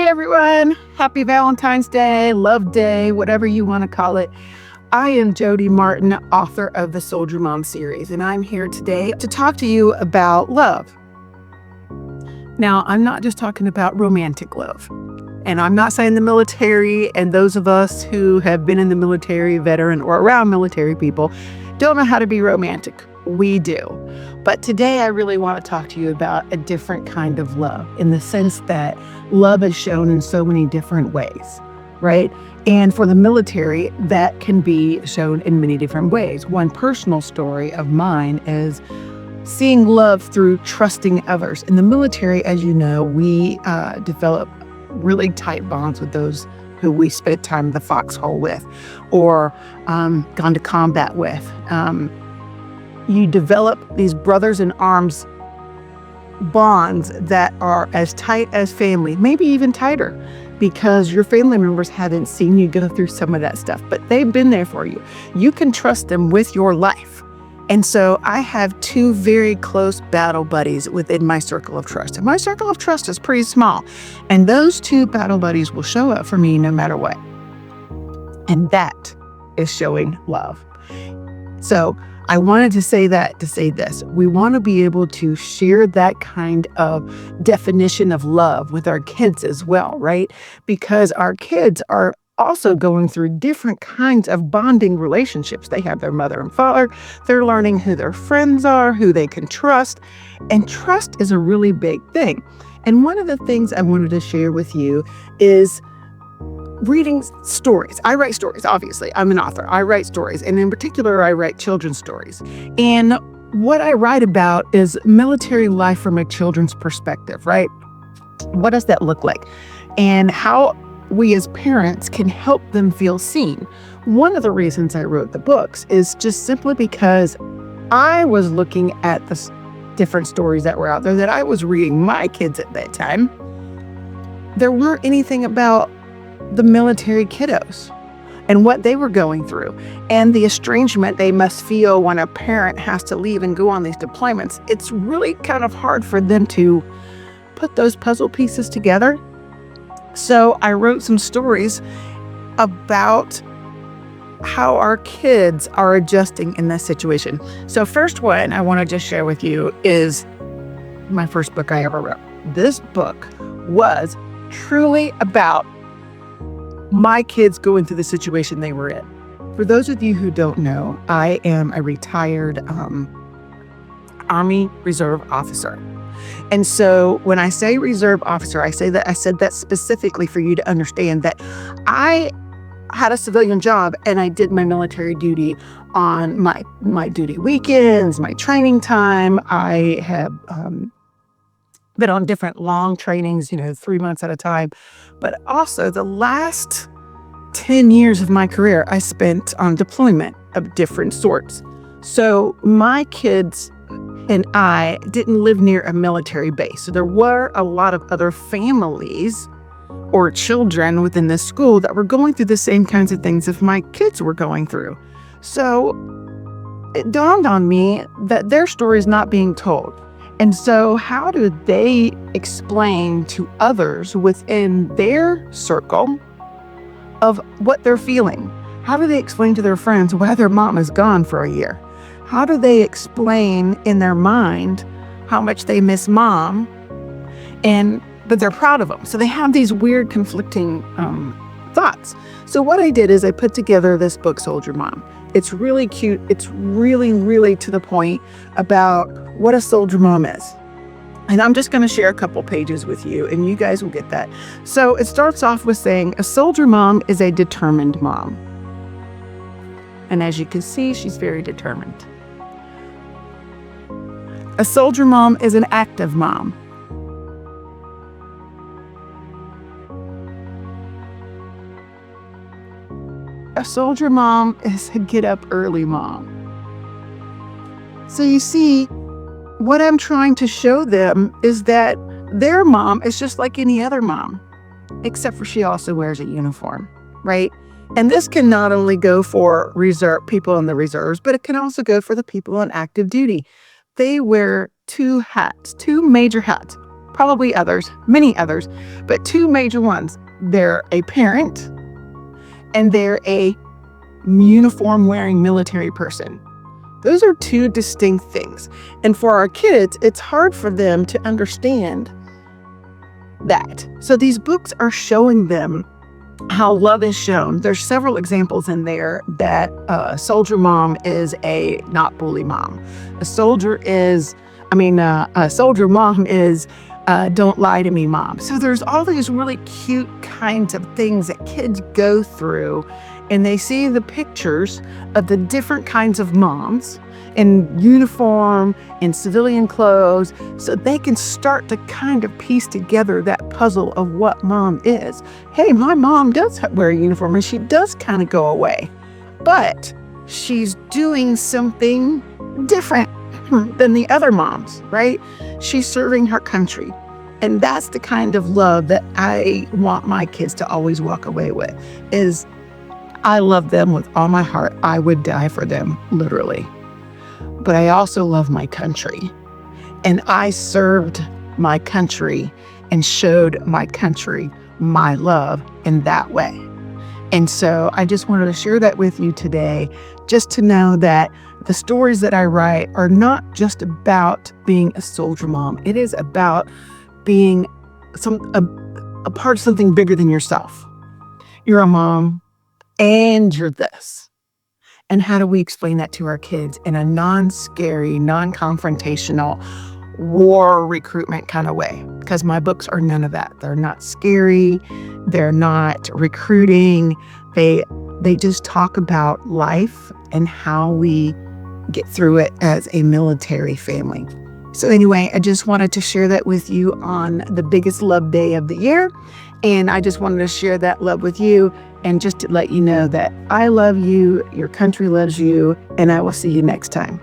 everyone. Happy Valentine's Day, Love Day, whatever you want to call it. I am Jody Martin, author of the Soldier Mom series, and I'm here today to talk to you about love. Now, I'm not just talking about romantic love, and I'm not saying the military and those of us who have been in the military, veteran, or around military people don't know how to be romantic. We do. But today I really want to talk to you about a different kind of love, in the sense that love is shown in so many different ways, right? And for the military, that can be shown in many different ways. One personal story of mine is seeing love through trusting others. In the military, as you know, we develop really tight bonds with those who we spent time in the foxhole with or gone to combat with. You develop these brothers in arms bonds that are as tight as family, maybe even tighter, because your family members haven't seen you go through some of that stuff, but they've been there for you. You can trust them with your life. And so I have two very close battle buddies within my circle of trust. And my circle of trust is pretty small. And those two battle buddies will show up for me no matter what. And that is showing love. So I wanted to say that to say this. We want to be able to share that kind of definition of love with our kids as well, right? Because our kids are also going through different kinds of bonding relationships. They have their mother and father. They're learning who their friends are, who they can trust. And trust is a really big thing. And one of the things I wanted to share with you is reading stories. I write stories, obviously. I'm an author. I write stories. And in particular, I write children's stories. And what I write about is military life from a children's perspective, right? What does that look like? And how we as parents can help them feel seen. One of the reasons I wrote the books is just simply because I was looking at the different stories that were out there that I was reading my kids at that time. There weren't anything about the military kiddos and what they were going through and the estrangement they must feel when a parent has to leave and go on these deployments. It's really kind of hard for them to put those puzzle pieces together. So I wrote some stories about how our kids are adjusting in this situation. So first one I want to just share with you is my first book I ever wrote. This book was truly about my kids going through the situation they were in. For those of you who don't know, I am a retired Army Reserve officer. And so when I say reserve officer, I said that specifically for you to understand that I had a civilian job and I did my military duty on my duty weekends, my training time. I have been on different long trainings, 3 months at a time. But also the last 10 years of my career, I spent on deployment of different sorts. So my kids and I didn't live near a military base. So there were a lot of other families or children within this school that were going through the same kinds of things as my kids were going through. So it dawned on me that their story is not being told. And so how do they explain to others within their circle of what they're feeling? How do they explain to their friends why their mom is gone for a year? How do they explain in their mind how much they miss mom and that they're proud of them? So they have these weird conflicting thoughts. So what I did is I put together this book, Soldier Mom. It's really cute. It's really, really to the point about what a soldier mom is. And I'm just going to share a couple pages with you and you guys will get that. So it starts off with saying a soldier mom is a determined mom. And as you can see, she's very determined. A soldier mom is an active mom. A soldier mom is a get up early mom. So you see, what I'm trying to show them is that their mom is just like any other mom, except for she also wears a uniform, right? And this can not only go for people in the reserves, but it can also go for the people on active duty. They wear two major hats. probably others, many others, but two major ones. They're a parent and they're a uniform wearing military person. Those are two distinct things. And for our kids, it's hard for them to understand that. So these books are showing them how love is shown. There's several examples in there that soldier mom is a not bully mom. A soldier mom is don't lie to me mom. So there's all these really cute kinds of things that kids go through, and they see the pictures of the different kinds of moms in uniform, in civilian clothes, so they can start to kind of piece together that puzzle of what mom is. Hey, my mom does wear a uniform and she does kind of go away, but she's doing something different than the other moms, right? She's serving her country. And that's the kind of love that I want my kids to always walk away with, is I love them with all my heart. I would die for them, literally. But I also love my country. And I served my country and showed my country my love in that way. And so I just wanted to share that with you today, just to know that the stories that I write are not just about being a soldier mom. It is about being a part of something bigger than yourself. You're a mom and you're this. And how do we explain that to our kids in a non-scary, non-confrontational, war recruitment kind of way? Because my books are none of that. They're not scary. They're not recruiting. They just talk about life and how we get through it as a military family. So anyway, I just wanted to share that with you on the biggest love day of the year. And I just wanted to share that love with you, and just to let you know that I love you, your country loves you, and I will see you next time.